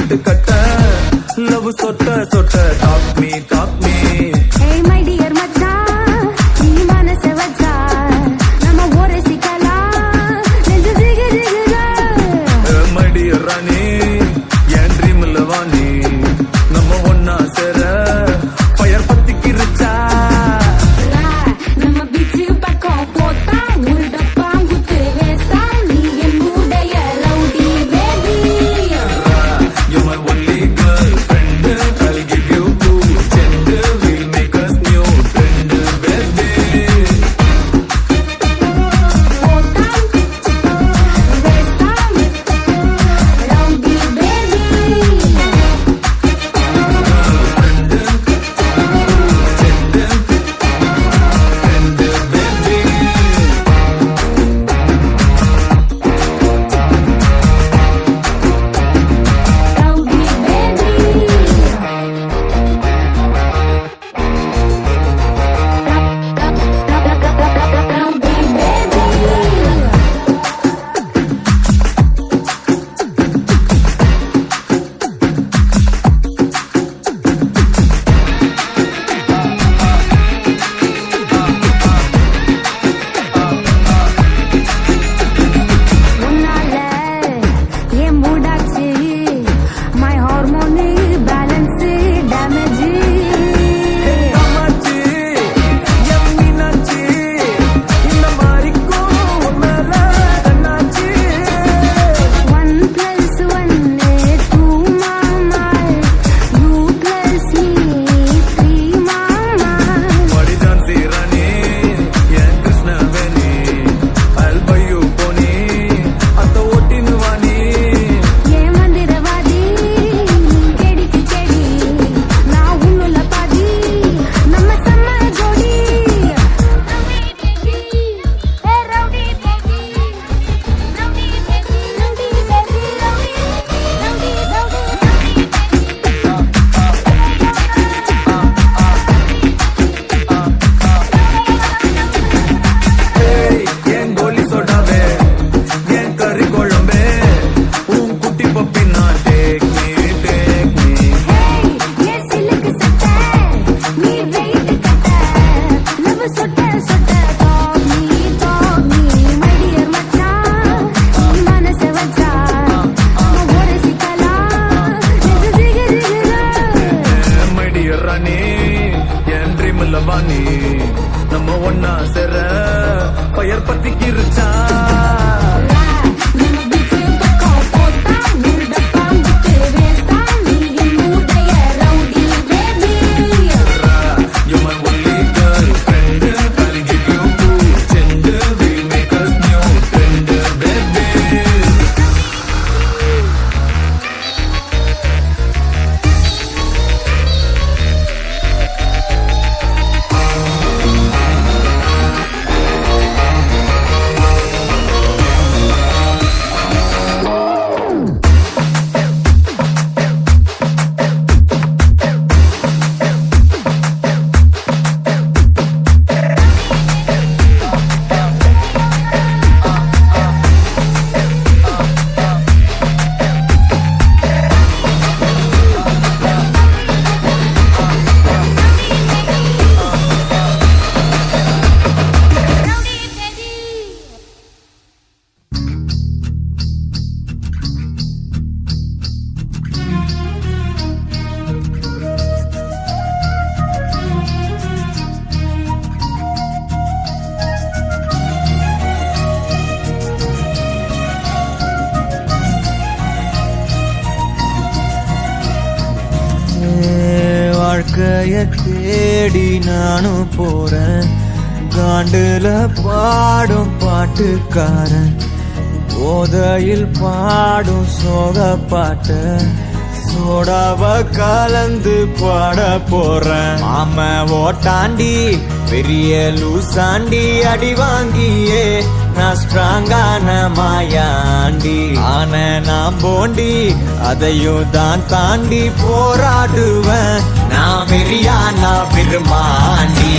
வீட்டு கட்ட லவ் சொட்ட சொட்ட talk me Hey my dear மச்சான் நீ மனச வச்சா நம்ம ஒரு சிக்கலாம் நெஞ்சு ஜிகு ஜிகுதா my dear ராணி என் ட்ரீம்ல வாணி நம்ம ஒன்னா சேர ஃபயர் பத்திக்கிருச்சா நம்ம பீச் பக்கம் போட்டா ஒரு டப்பா குத்து வேஸ்டா நீ என் மூடைய rowdy baby You're my only girlfriend I'll give you two gender we'll make us new trend baby போட்டா வேஸ்டா ரவுடி பேபி Rowdy baby. உன்னால என் மூடாச்சு my hormone balance damage Kamakshi என் மீனாட்சி இந்த மாதிரிக்கும் உன் மேல கண்ணாச்சி 1 plus 1 2 mama you plus me 3 mama மடிஜான்சி Rani N Krishnaveni I'll buy you pony அத்த ஓட்டினு வாணி ஏ மந்திரவாதி கேடிக்கு கேடி நான் உன்னுள்ள பாதி நம்ம செம்ம ஜோடி rowdy baby rowdy baby rowdy baby rowdy ஏய் என் கோலி சோடாவே என் கறி குழம்பே உன் குட்டி பப்பி நான் டேக் மீ ஹேய் ஏ சிலுக்கு சட்ட நீ வெயிட் கட்ட லவ் சொட்ட சொட்ட டாக் மீ மை டியர் மச்சான் நீ மனச வச்சா நம்ம ஒரு சிக்கலாம் நெஞ்சு ஜிகு ஜிகுதா மை டியர் ராணி என் ட்ரீம்ல வாணி நம்ம ஒன்னா சேர ஃபயர் பத்திக்கிருச்சா நம்ம பீச் பக்கம் போட்டா ஒரு டப்பா குத்து வேஸ்டா நீ என் மூடைய rowdy baby You're my only girlfriend I'll give you two gender we'll make us new trend baby வாழ்க்கைய தேடி நானும் போறேன் காண்டுல பாடும் பாட்டுக்காரன் போதையில் பாடும் சோக பாட்ட சோடாவ கலந்து பாட போறேன் ஆம ஓட்டாண்டி பெரிய லூசாண்டி அடி வாங்கியே நான் ஸ்ட்ராங்கான மாயாண்டி ஆன நான் போண்டி அதையும் தான் தாண்டி போராடுவேன் நான் வெறியான பெருமாண்டி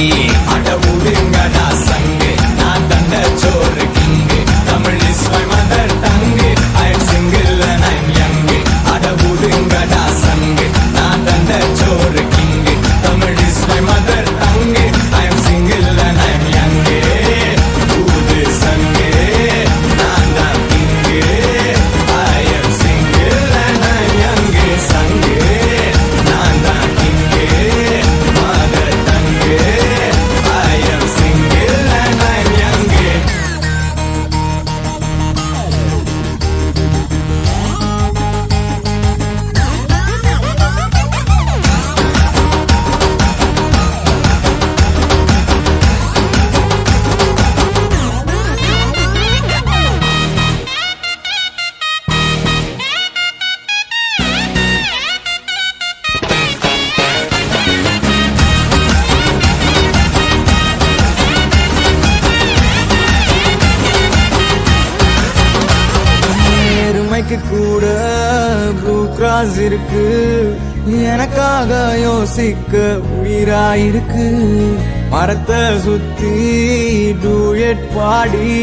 அட உடுங்கடா சங்கு நான் தண்ட சோறு king Tamil is my mother tongue I am single and I am young அட உடுங்கடா பிளாஸ் இருக்கு, எனக்காக யோசிக்க உயிராயிருக்கு. மரத்தை சுத்தி டூயட் பாடி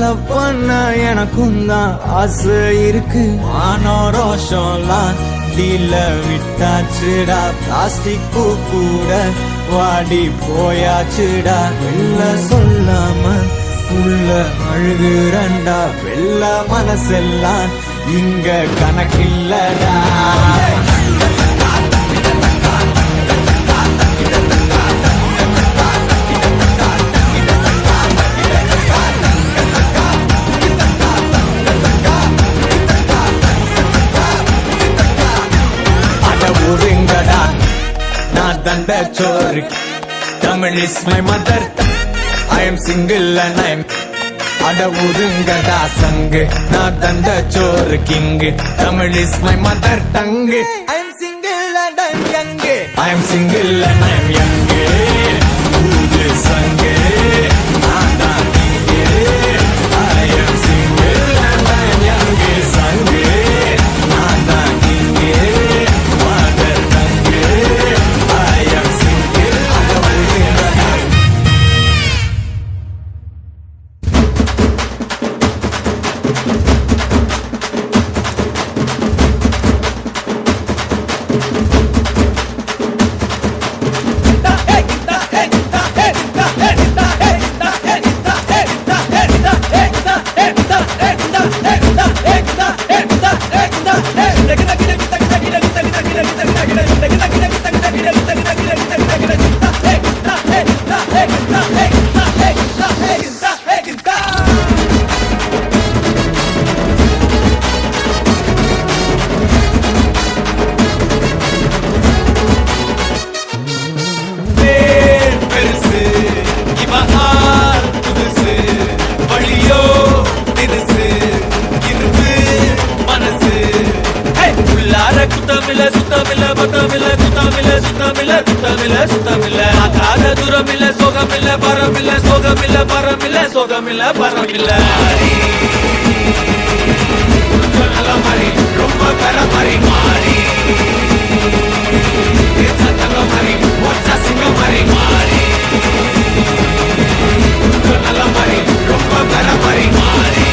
லவ் பண்ண எனக்கும் தான் ஆசை இருக்கு. ஆனோ ரோஷம்லாம் டீல விட்டாச்சுடா, பிளாஸ்டிக் பூ கூட வாடி போயாச்சுடா. வெள்ள சொல்லாம உள்ள அழுகுறண்டா, வெள்ள மனசெல்லாம் இங்க கணக்கில்லடா. தண்ட சோறு Tamil is my mother, I am single and I am அட ஊருங்கடா சங்கு. நான் தண்ட சோறு king, Tamil is my mother tongue. I am single and I am young, I am single and I am young. ஊரு சங்கு நான் தான் king, I am single and I am young. சங்கு நான் தான் கிங்கு, மதர் டங்கு. சோகமில்ல பரமில்ல நல்ல மாதிரி ரொம்ப கர மாதிரி மாறி சத்தங்க மாதிரி ஒச்சா சிங்க மாதிரி மாறி நல்ல மாதிரி ரொம்ப கர மாதிரி மாறி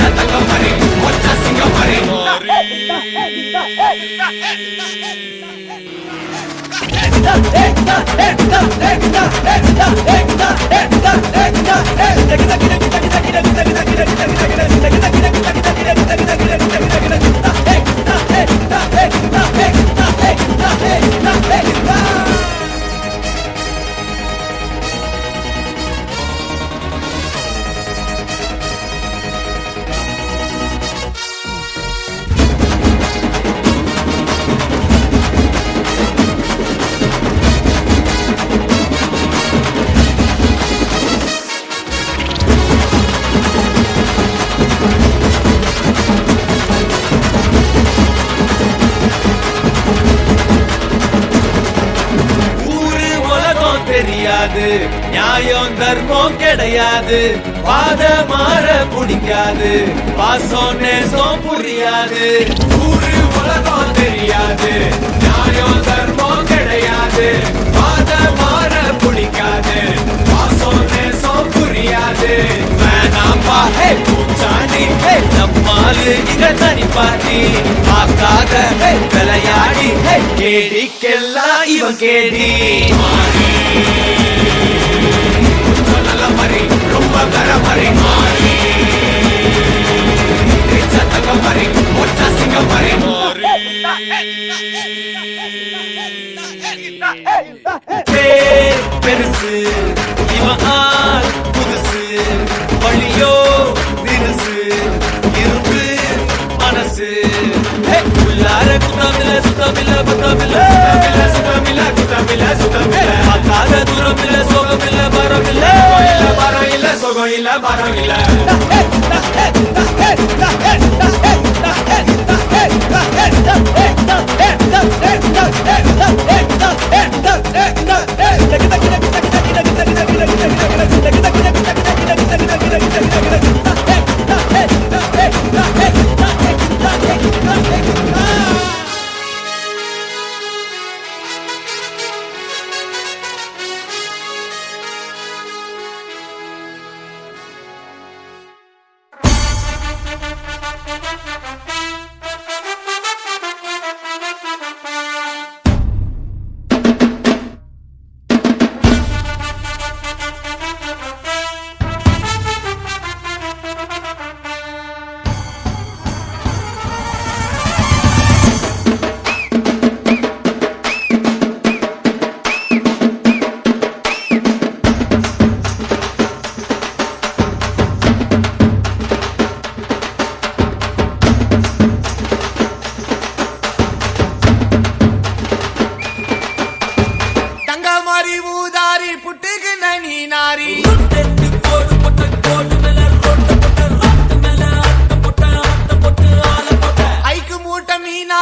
சத்தங்க மாதிரி ஒச்சா சிங்க மாதிரி நியாயம் தர்மம் கிடையாது, பாத மாற பிடிக்காது, பாசம் நேசம் புரியாது. ஊரு உலகம் தெரியாது, நியாயம் தர்மம் கிடையாது, பாத மாற பிடிக்காது, பாசம் நேசம் புரியாது. வேணாம்பா பூச்சாண்டி நம்மாலு இங்க தனிப்பாட்டி, பார்க்காத விளையாடி கேடிக்கெல்லாம் இவன் கேடி. நல்ல மாதிரி ரொம்ப கர மாதிரி மாறி சத்தங்க மாதிரி ஒச்சா சிங்க மாதிரி பெருசு இவன் ஆள் புதுசு, வழியோ தினுசு இருப்பு மனசு. உள்ளார குத்தமில்ல சுத்தமில்ல பத்தமில்ல சுத்தமில்ல குத்தமில்ல சுத்தமில்ல, பார்க்காத தூரம் இல்ல சோகம் இல்ல பரம் இல்ல, பரம் இல்ல சோகம் இல்ல பரம் இல்ல.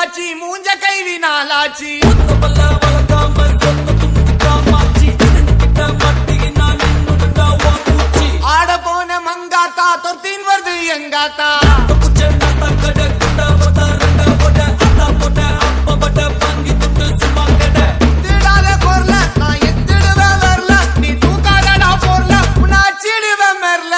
ஆச்சி மூஞ்ச கைவி நாளாச்சி ஆட போன மங்காத்தா தொத்தின் வருது எங்காத்தா திடாத பொருள நான் எத்திடுவேன் வரல நீ தூக்காதடா பொருள உன்னை அச்சிடுவேன் மெர்ல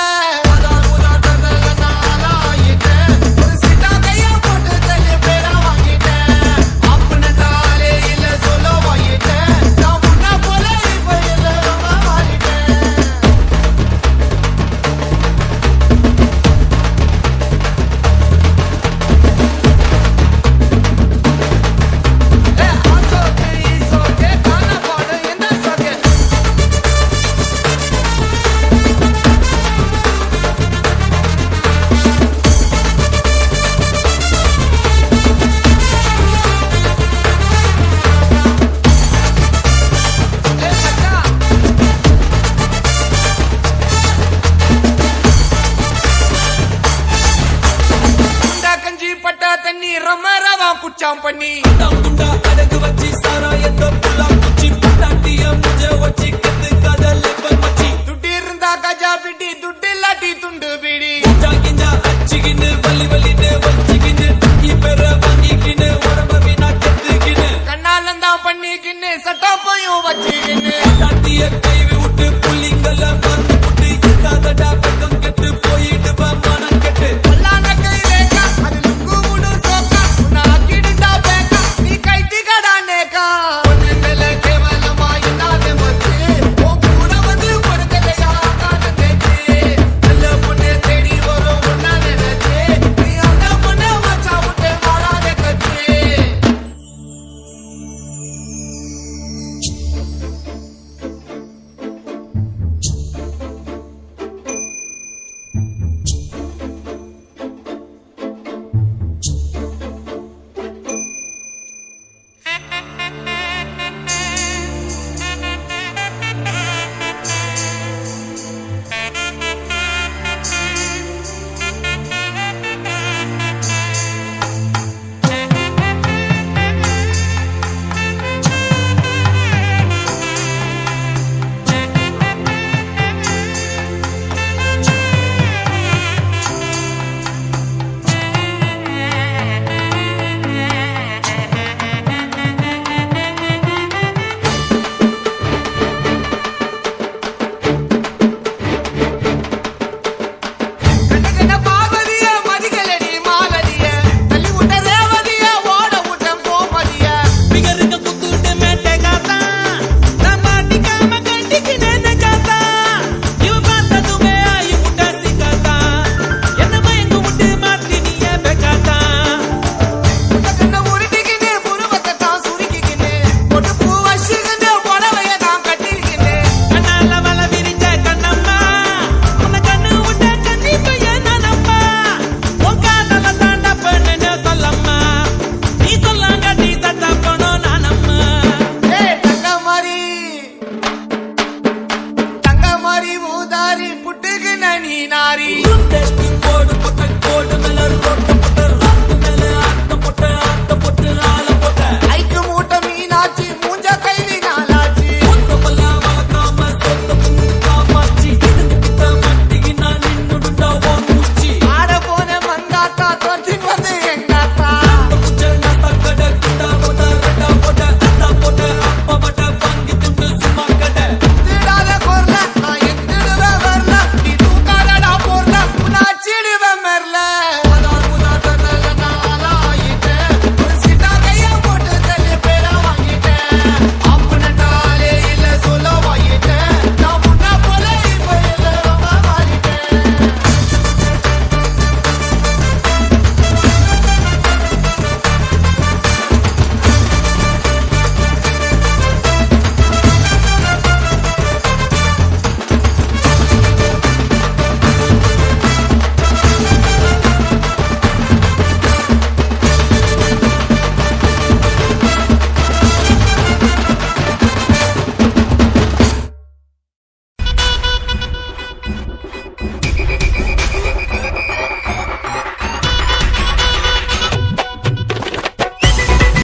தண்ணி ரமரவா குச்சாம் பண்ணி அடகு வச்சு சாராயத்தை புல்லா குச்சி பட்டாட்டிய முஜ வச்சு கத்து கதல் மச்சி துட்டி இருந்தா கஜா பிடி துட்டு இல்லாட்டி துண்டு பிடி கிஞ்சா அச்சிகின்னு வலி வலின்னு